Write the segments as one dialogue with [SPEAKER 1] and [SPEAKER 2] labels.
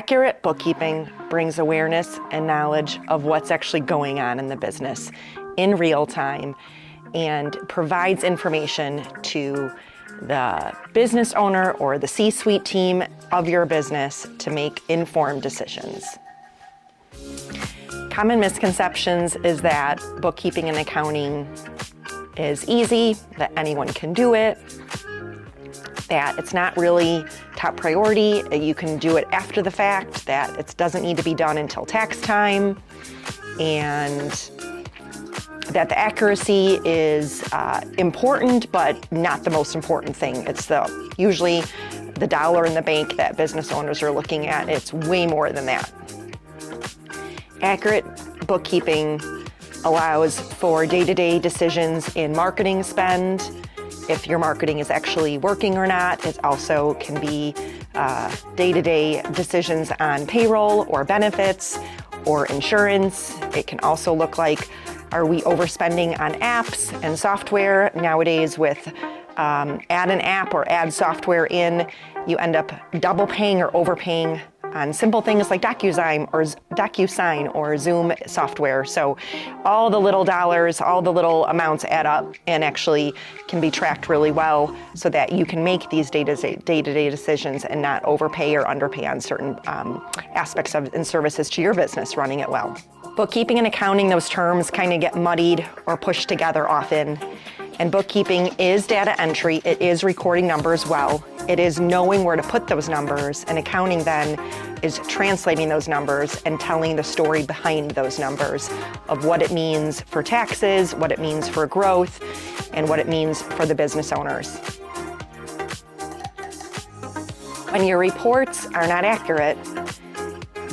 [SPEAKER 1] Accurate bookkeeping brings awareness and knowledge of what's actually going on in the business in real time and provides information to the business owner or the C-suite team of your business to make informed decisions. Common misconceptions is that bookkeeping and accounting is easy, that anyone can do it, that it's not really top priority, you can do it after the fact, that it doesn't need to be done until tax time, and that the accuracy is important, but not the most important thing. It's usually the dollar in the bank that business owners are looking at. It's way more than that. Accurate bookkeeping allows for day-to-day decisions in marketing spend, if your marketing is actually working or not. It also can be day-to-day decisions on payroll or benefits or insurance. It can also look like, are we overspending on apps and software? Nowadays with add an app or add software in, you end up double paying or overpaying on simple things like DocuSign or Zoom software. So all the little dollars, all the little amounts add up and actually can be tracked really well so that you can make these day-to-day decisions and not overpay or underpay on certain aspects of and services to your business running it well. Bookkeeping and accounting, those terms kind of get muddied or pushed together often. And bookkeeping is data entry. It is recording numbers well. It is knowing where to put those numbers. And accounting then is translating those numbers and telling the story behind those numbers of what it means for taxes, what it means for growth, and what it means for the business owners. When your reports are not accurate,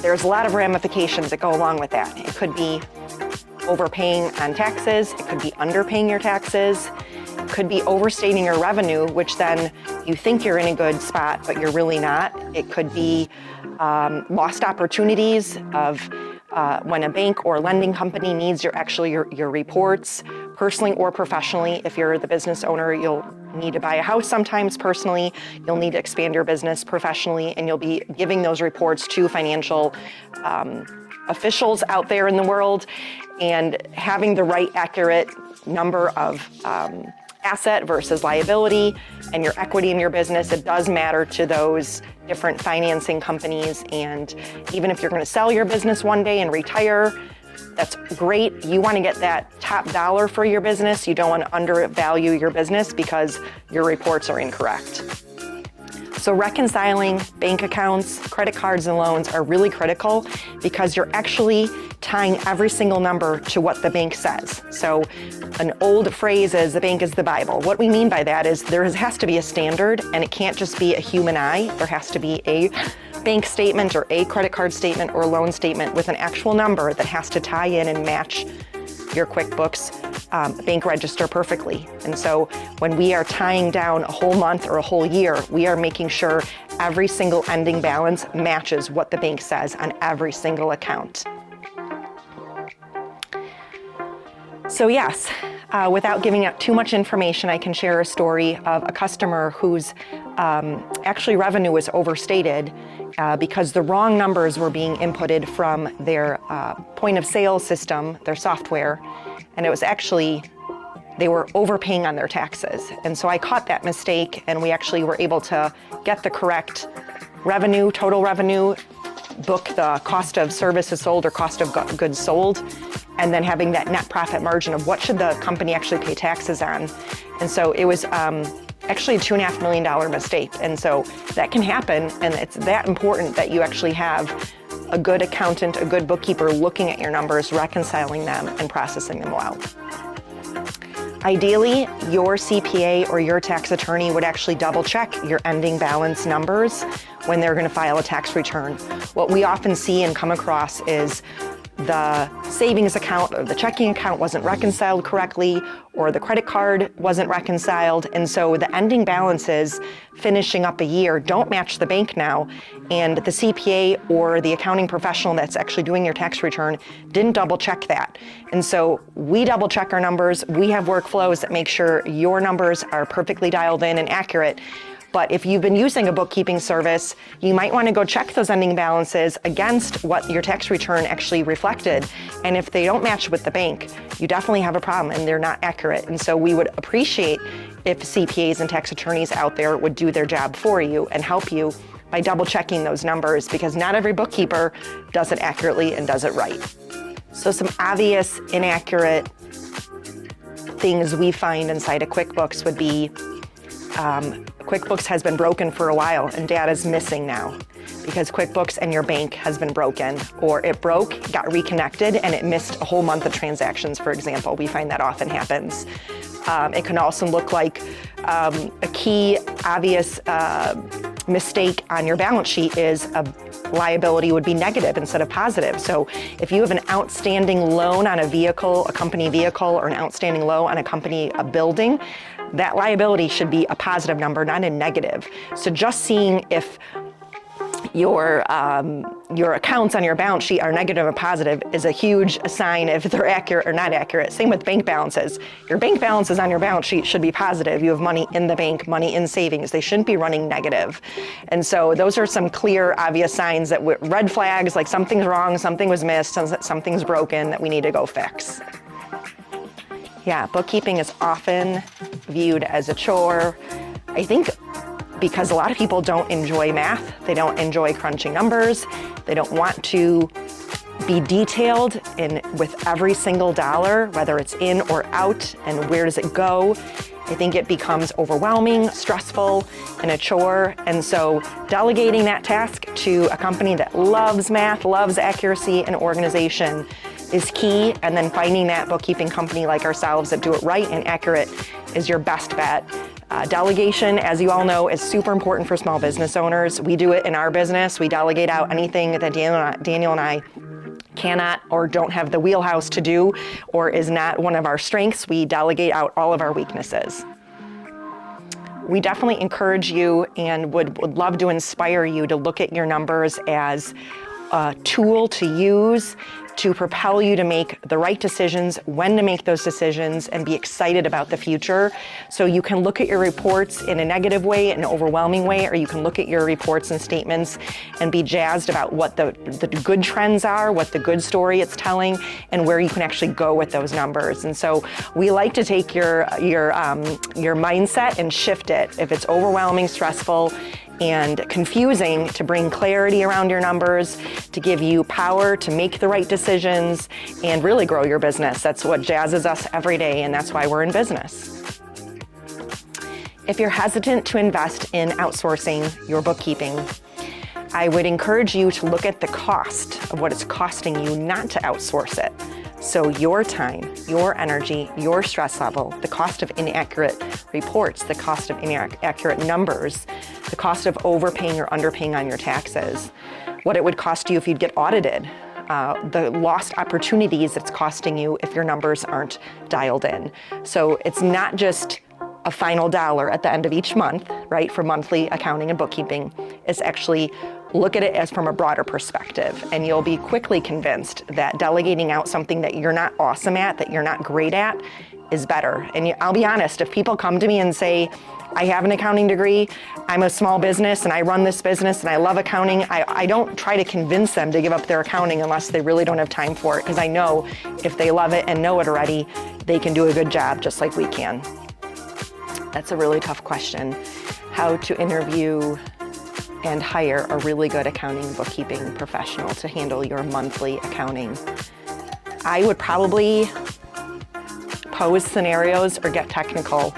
[SPEAKER 1] there's a lot of ramifications that go along with that. It could be overpaying on taxes, it could be underpaying your taxes, it could be overstating your revenue, which then you think you're in a good spot, but you're really not. It could be lost opportunities of when a bank or lending company needs your reports, personally or professionally. If you're the business owner, you'll need to buy a house sometimes personally, you'll need to expand your business professionally, and you'll be giving those reports to financial officials out there in the world, and having the right accurate number of asset versus liability and your equity in your business, it does matter to those different financing companies. And even if you're going to sell your business one day and retire, that's great. You want to get that top dollar for your business. You don't want to undervalue your business because your reports are incorrect. So reconciling bank accounts, credit cards, and loans are really critical because you're actually tying every single number to what the bank says. So an old phrase is the bank is the Bible. What we mean by that is there has to be a standard, and it can't just be a human eye. There has to be a bank statement or a credit card statement or loan statement with an actual number that has to tie in and match your QuickBooks bank register perfectly. And so when we are tying down a whole month or a whole year, we are making sure every single ending balance matches what the bank says on every single account. So yes, without giving out too much information, I can share a story of a customer whose actually revenue was overstated because the wrong numbers were being inputted from their point of sale system, their software, and it was actually, they were overpaying on their taxes. And so I caught that mistake, and we actually were able to get the correct revenue, total revenue, book the cost of services sold or cost of goods sold, and then having that net profit margin of what should the company actually pay taxes on. And so it was actually a $2.5 million mistake. And so that can happen, and it's that important that you actually have a good accountant, a good bookkeeper looking at your numbers, reconciling them, and processing them well. Ideally, your CPA or your tax attorney would actually double check your ending balance numbers when they're going to file a tax return. What we often see and come across is the savings account or the checking account wasn't reconciled correctly, or the credit card wasn't reconciled. And so the ending balances finishing up a year don't match the bank now. And the CPA or the accounting professional that's actually doing your tax return didn't double check that. And so we double check our numbers. We have workflows that make sure your numbers are perfectly dialed in and accurate. But if you've been using a bookkeeping service, you might want to go check those ending balances against what your tax return actually reflected. And if they don't match with the bank, you definitely have a problem and they're not accurate. And so we would appreciate if CPAs and tax attorneys out there would do their job for you and help you by double checking those numbers, because not every bookkeeper does it accurately and does it right. So some obvious inaccurate things we find inside of QuickBooks would be QuickBooks has been broken for a while and data's missing now because QuickBooks and your bank has been broken, or it broke, got reconnected, and it missed a whole month of transactions, for example. We find that often happens. It can also look like a key obvious mistake on your balance sheet is a liability would be negative instead of positive. So if you have an outstanding loan on a vehicle, a company vehicle, or an outstanding loan on a building, that liability should be a positive number, not a negative. So just seeing if your accounts on your balance sheet are negative or positive is a huge sign if they're accurate or not accurate. Same with bank balances. Your bank balances on your balance sheet should be positive. You have money in the bank, money in savings. They shouldn't be running negative. And so those are some clear, obvious signs that red flags, like something's wrong, something was missed, something's broken that we need to go fix. Yeah, bookkeeping is often viewed as a chore. I think because a lot of people don't enjoy math, they don't enjoy crunching numbers, they don't want to be detailed with every single dollar, whether it's in or out, and where does it go. I think it becomes overwhelming, stressful, and a chore. And so delegating that task to a company that loves math, loves accuracy and organization is key. And then finding that bookkeeping company like ourselves that do it right and accurate is your best bet. Delegation, as you all know, is super important for small business owners. We do it in our business. We delegate out anything that Daniel and I cannot or don't have the wheelhouse to do, or is not one of our strengths. We delegate out all of our weaknesses. We definitely encourage you and would love to inspire you to look at your numbers as a tool to use to propel you to make the right decisions, when to make those decisions, and be excited about the future. So you can look at your reports in a negative way, an overwhelming way, or you can look at your reports and statements and be jazzed about what the good trends are, what the good story it's telling, and where you can actually go with those numbers. And so we like to take your mindset and shift it. If it's overwhelming, stressful, and confusing, to bring clarity around your numbers, to give you power to make the right decisions and really grow your business. That's what jazzes us every day, and that's why we're in business. If you're hesitant to invest in outsourcing your bookkeeping, I would encourage you to look at the cost of what it's costing you not to outsource it. So your time, your energy, your stress level, the cost of inaccurate reports, the cost of inaccurate numbers, the cost of overpaying or underpaying on your taxes, what it would cost you if you'd get audited, the lost opportunities it's costing you if your numbers aren't dialed in. So it's not just a final dollar at the end of each month, right, for monthly accounting and bookkeeping. It's actually look at it as from a broader perspective, and you'll be quickly convinced that delegating out something that you're not awesome at, that you're not great at, is better. And I'll be honest, if people come to me and say, I have an accounting degree, I'm a small business and I run this business and I love accounting, I don't try to convince them to give up their accounting unless they really don't have time for it, because I know if they love it and know it already, they can do a good job just like we can. That's a really tough question. How to interview and hire a really good accounting bookkeeping professional to handle your monthly accounting. I would probably pose scenarios or get technical.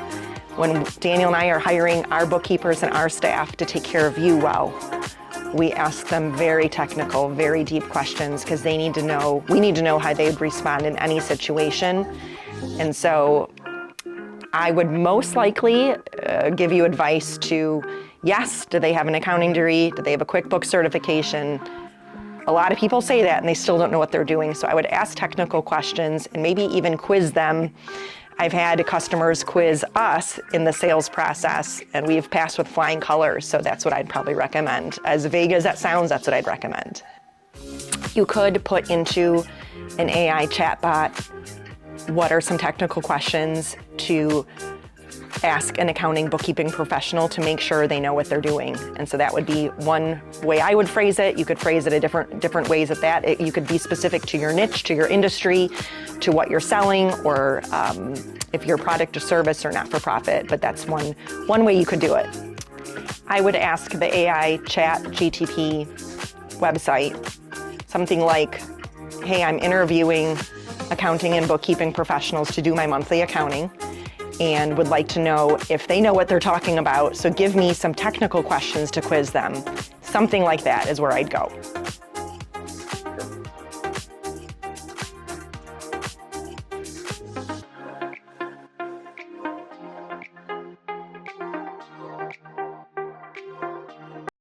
[SPEAKER 1] When Daniel and I are hiring our bookkeepers and our staff to take care of you well, we ask them very technical, very deep questions, because we need to know how they would respond in any situation. And so I would most likely give you advice to, yes, do they have an accounting degree? Do they have a QuickBooks certification? A lot of people say that and they still don't know what they're doing. So I would ask technical questions and maybe even quiz them. I've had customers quiz us in the sales process and we've passed with flying colors. So that's what I'd probably recommend. As vague as that sounds, that's what I'd recommend. You could put into an AI chatbot what are some technical questions to ask an accounting bookkeeping professional to make sure they know what they're doing. And so that would be one way I would phrase it. You could phrase it a different ways at that. You could be specific to your niche, to your industry, to what you're selling, or if you're product or service or not-for-profit, but that's one way you could do it. I would ask the AI chat GTP website something like, hey, I'm interviewing accounting and bookkeeping professionals to do my monthly accounting and would like to know if they know what they're talking about, so give me some technical questions to quiz them. Something like that is where I'd go.